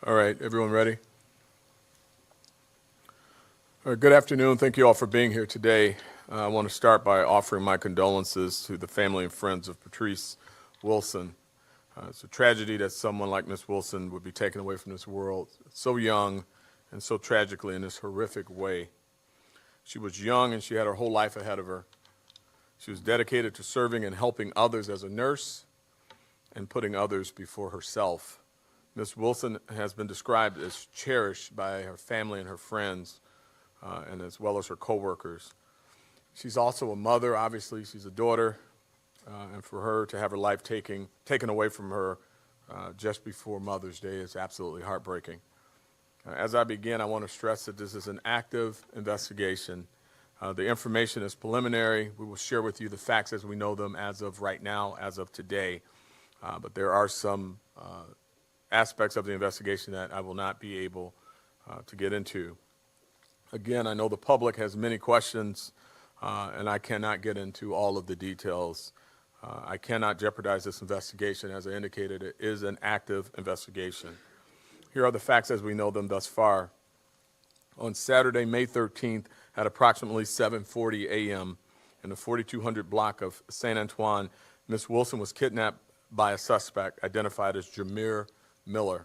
All right, everyone ready? All right, good afternoon. Thank you all for being here today. I want to start by offering my condolences to the family and friends of Patrice Wilson. It's a tragedy that someone like Miss Wilson would be taken away from this world so young and so tragically in this horrific way. She was young and she had her whole life ahead of her. She was dedicated to serving and helping others as a nurse and putting others before herself. Ms. Wilson has been described as cherished by her family and her friends, and as well as her coworkers. She's also a mother, obviously, she's a daughter, and for her to have her life taken away from her just before Mother's Day is absolutely heartbreaking. As I begin, I want to stress that this is an active investigation. The information is preliminary. We will share with you the facts as we know them as of right now, as of today, but there are some aspects of the investigation that I will not be able to get into. Again, I know the public has many questions, and I cannot get into all of the details. I cannot jeopardize this investigation. As I indicated, it is an active investigation. Here are the facts as we know them thus far. On Saturday, May 13th, at approximately 7:40 a.m. in the 4200 block of St. Antoine, Ms. Wilson was kidnapped by a suspect identified as Jameer Miller.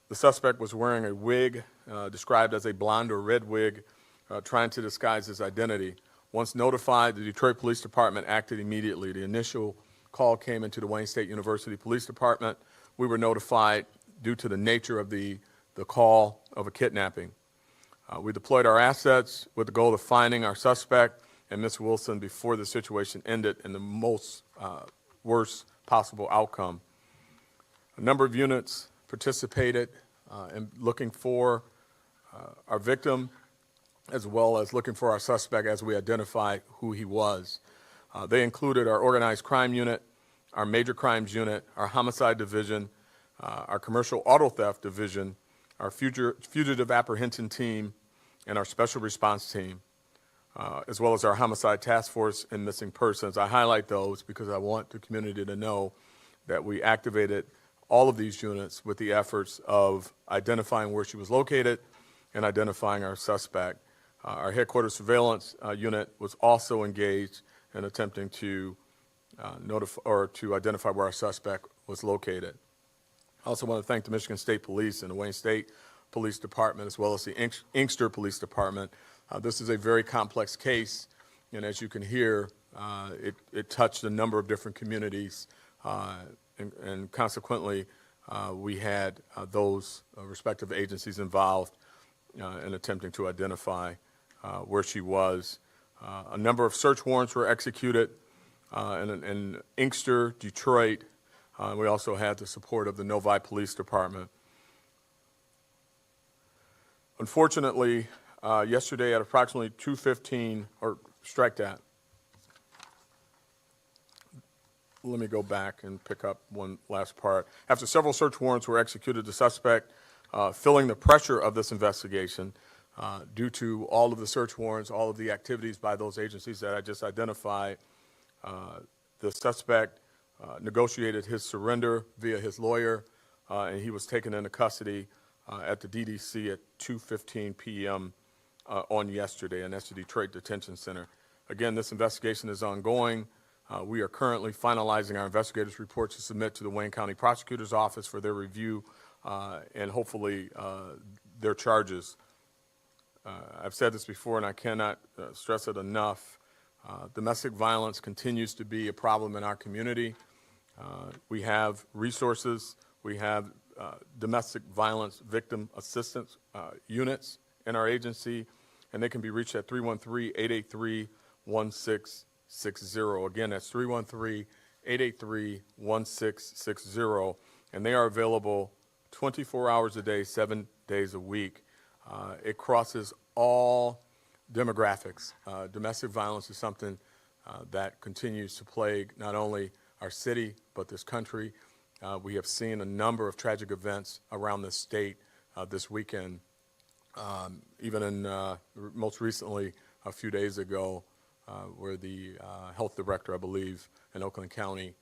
The suspect was wearing a wig, described as a blonde or red wig, trying to disguise his identity. Once notified, the Detroit Police Department acted immediately. The initial call came into the Wayne State University Police Department. We were notified due to the nature of the call of a kidnapping. We deployed our assets with the goal of finding our suspect and Ms. Wilson before the situation ended in the most worst possible outcome. A number of units participated in looking for our victim as well as looking for our suspect as we identified who he was. They included our organized crime unit, our major crimes unit, our homicide division, our commercial auto theft division, our fugitive apprehension team, and our special response team, as well as our homicide task force and missing persons. I highlight those because I want the community to know that we activated all of these units with the efforts of identifying where she was located and identifying our suspect. Our headquarters surveillance unit was also engaged in attempting to identify where our suspect was located. I also want to thank the Michigan State Police and the Wayne State Police Department, as well as the Inkster Police Department. This is a very complex case, and as you can hear, it touched a number of different communities, and consequently, we had those respective agencies involved in attempting to identify where she was. A number of search warrants were executed in Inkster, Detroit. We also had the support of the Novi Police Department. Unfortunately, yesterday at approximately 2:15, or strike that. Let me go back and pick up one last part. After several search warrants were executed, the suspect, feeling the pressure of this investigation, due to all of the search warrants, all of the activities by those agencies that I just identified, the suspect negotiated his surrender via his lawyer, and he was taken into custody at the DDC at 2:15 p.m. On yesterday, and that's the Detroit Detention Center. Again, this investigation is ongoing. We are currently finalizing our investigators' report to submit to the Wayne County Prosecutor's Office for their review and hopefully their charges. I've said this before and I cannot stress it enough. Domestic violence continues to be a problem in our community. We have resources. We have domestic violence victim assistance units in our agency, and they can be reached at 313-883-1660. Again, that's 313-883-1660, and they are available 24 hours a day, 7 days a week. It crosses all demographics. Domestic violence is something that continues to plague not only our city, but this country. We have seen a number of tragic events around the state this weekend. Even in most recently, a few days ago, where the health director, I believe, in Oakland County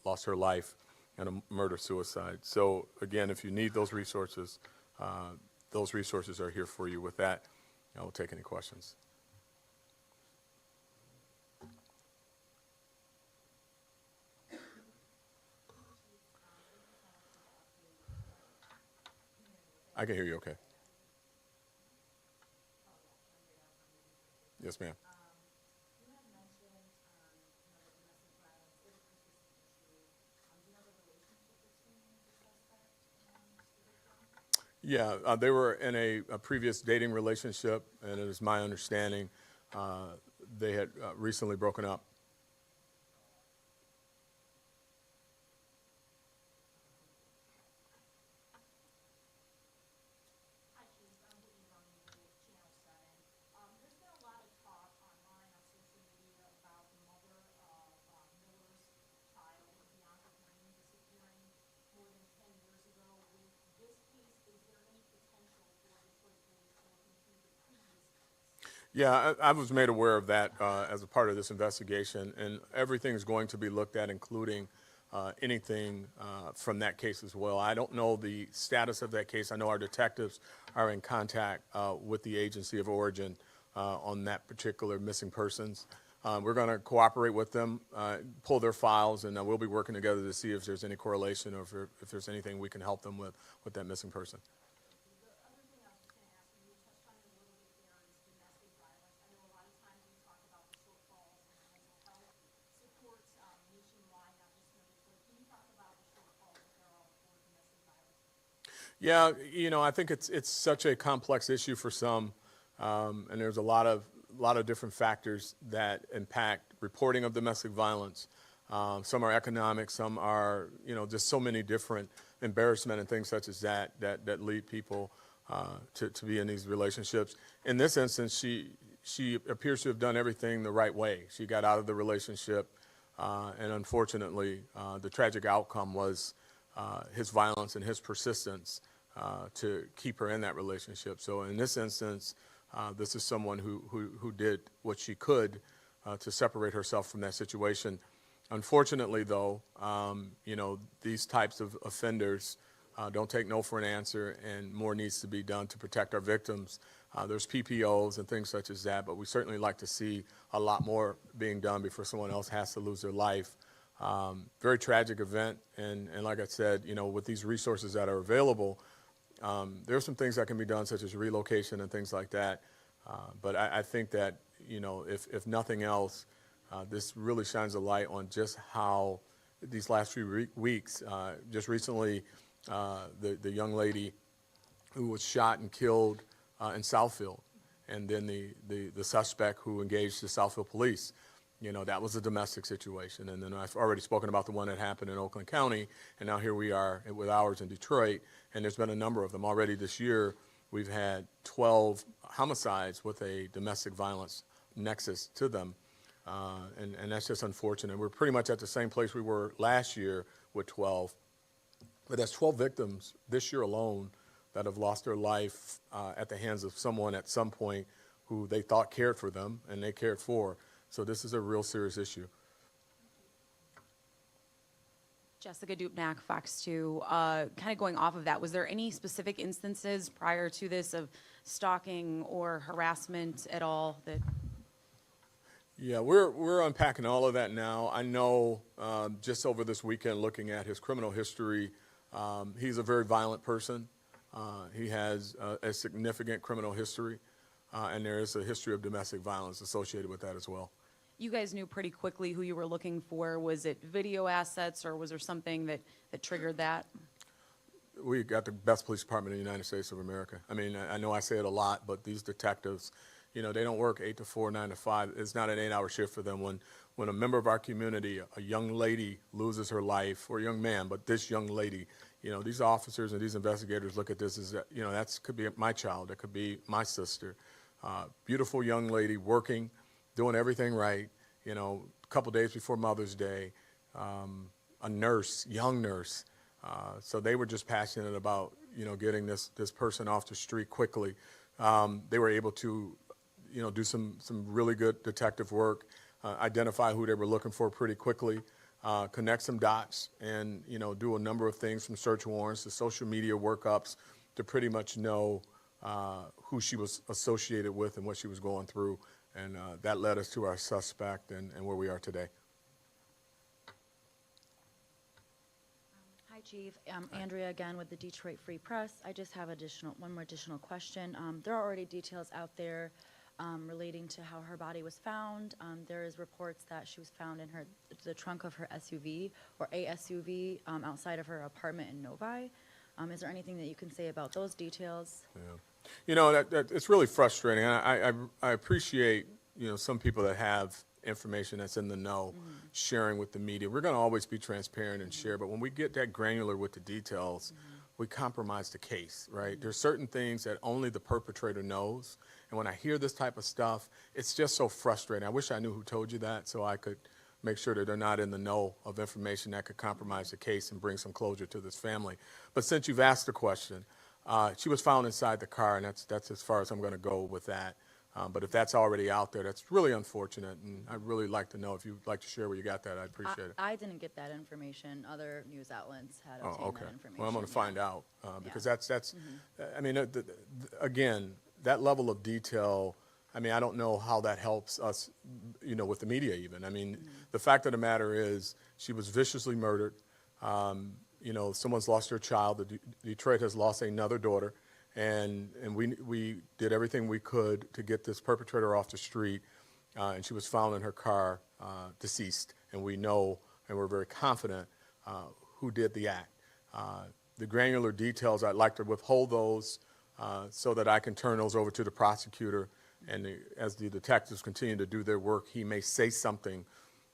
lost her life and a murder-suicide. So again, if you need those resources are here for you. With that, I will take any questions. I can hear you okay. Yes, ma'am. Yeah, they were in a previous dating relationship, and it is my understanding they had recently broken up. Yeah, I was made aware of that as a part of this investigation, and everything is going to be looked at, including anything from that case as well. I don't know the status of that case. I know our detectives are in contact with the agency of origin on that particular missing persons. We're going to cooperate with them, pull their files, and we'll be working together to see if there's any correlation or if there's anything we can help them with that missing person. Yeah, I think it's such a complex issue for some, and there's a lot of different factors that impact reporting of domestic violence. Some are economic, some are just so many different embarrassment and things such as that lead people to be in these relationships. In this instance, she appears to have done everything the right way. She got out of the relationship, and unfortunately, the tragic outcome was his violence and his persistence to keep her in that relationship. So in this instance, this is someone who did what she could to separate herself from that situation. Unfortunately, though, these types of offenders don't take no for an answer, and more needs to be done to protect our victims. There's PPOs and things such as that, but we certainly like to see a lot more being done before someone else has to lose their life. Very tragic event, and like I said, with these resources that are available, there are some things that can be done, such as relocation and things like that. But I think that, if nothing else, this really shines a light on just how these last few weeks, just recently, the young lady who was shot and killed in Southfield, and then the suspect who engaged the Southfield police. That was a domestic situation. And then I've already spoken about the one that happened in Oakland County, and now here we are with ours in Detroit, and there's been a number of them. Already this year, we've had 12 homicides with a domestic violence nexus to them, and that's just unfortunate. We're pretty much at the same place we were last year with 12, but that's 12 victims this year alone that have lost their life at the hands of someone at some point who they thought cared for them and they cared for. So this is a real serious issue. Jessica Dupnack, Fox 2. Kind of going off of that, was there any specific instances prior to this of stalking or harassment at all that? Yeah, we're unpacking all of that now. I know just over this weekend, looking at his criminal history, he's a very violent person. He has a significant criminal history, and there is a history of domestic violence associated with that as well. You guys knew pretty quickly who you were looking for. Was it video assets, or was there something that triggered that? We got the best police department in the United States of America. I mean, I know I say it a lot, but these detectives, they don't work 8 to 4, 9 to 5. It's not an 8-hour shift for them. When a member of our community, a young lady, loses her life, or a young man, but this young lady, these officers and these investigators look at this as, that could be my child, that could be my sister. Beautiful young lady working, doing everything right, a couple days before Mother's Day, a nurse, young nurse. So they were just passionate about, getting this person off the street quickly. They were able to, do some really good detective work, identify who they were looking for pretty quickly. connect some dots and, do a number of things from search warrants to social media workups to pretty much know who she was associated with and what she was going through. And that led us to our suspect and where we are today. Hi, Chief. Andrea again with the Detroit Free Press. I just have one more additional question. There are already details out there relating to how her body was found. There is reports that she was found in the trunk of her SUV or a SUV outside of her apartment in Novi. Is there anything that you can say about those details? Yeah. It's really frustrating. I appreciate, some people that have information that's in the know, sharing with the media. We're going to always be transparent and share, but when we get that granular with the details, we compromise the case, right? There's certain things that only the perpetrator knows, and when I hear this type of stuff, it's just so frustrating. I wish I knew who told you that so I could make sure that they're not in the know of information that could compromise the case and bring some closure to this family. But since you've asked the question, she was found inside the car, and that's as far as I'm going to go with that. But if that's already out there, that's really unfortunate, and I'd really like to know if you'd like to share where you got that. I'd appreciate it. I didn't get that information. Other news outlets had obtained that information. Well, I'm going to find out because that's. I mean, again, that level of detail. I mean, I don't know how that helps us, with the media even. I mean, the fact of the matter is she was viciously murdered. Someone's lost their child. Detroit has lost another daughter. And we did everything we could to get this perpetrator off the street, and she was found in her car, deceased. And we know, and we're very confident, who did the act. The granular details, I'd like to withhold those so that I can turn those over to the prosecutor. And as the detectives continue to do their work, he may say something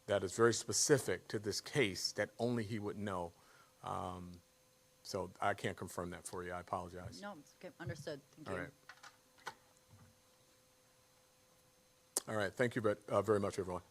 that is very specific to this case that only he would know. So I can't confirm that for you. I apologize. No, it's okay. Understood. Thank you. All right. All right. Thank you very much, everyone.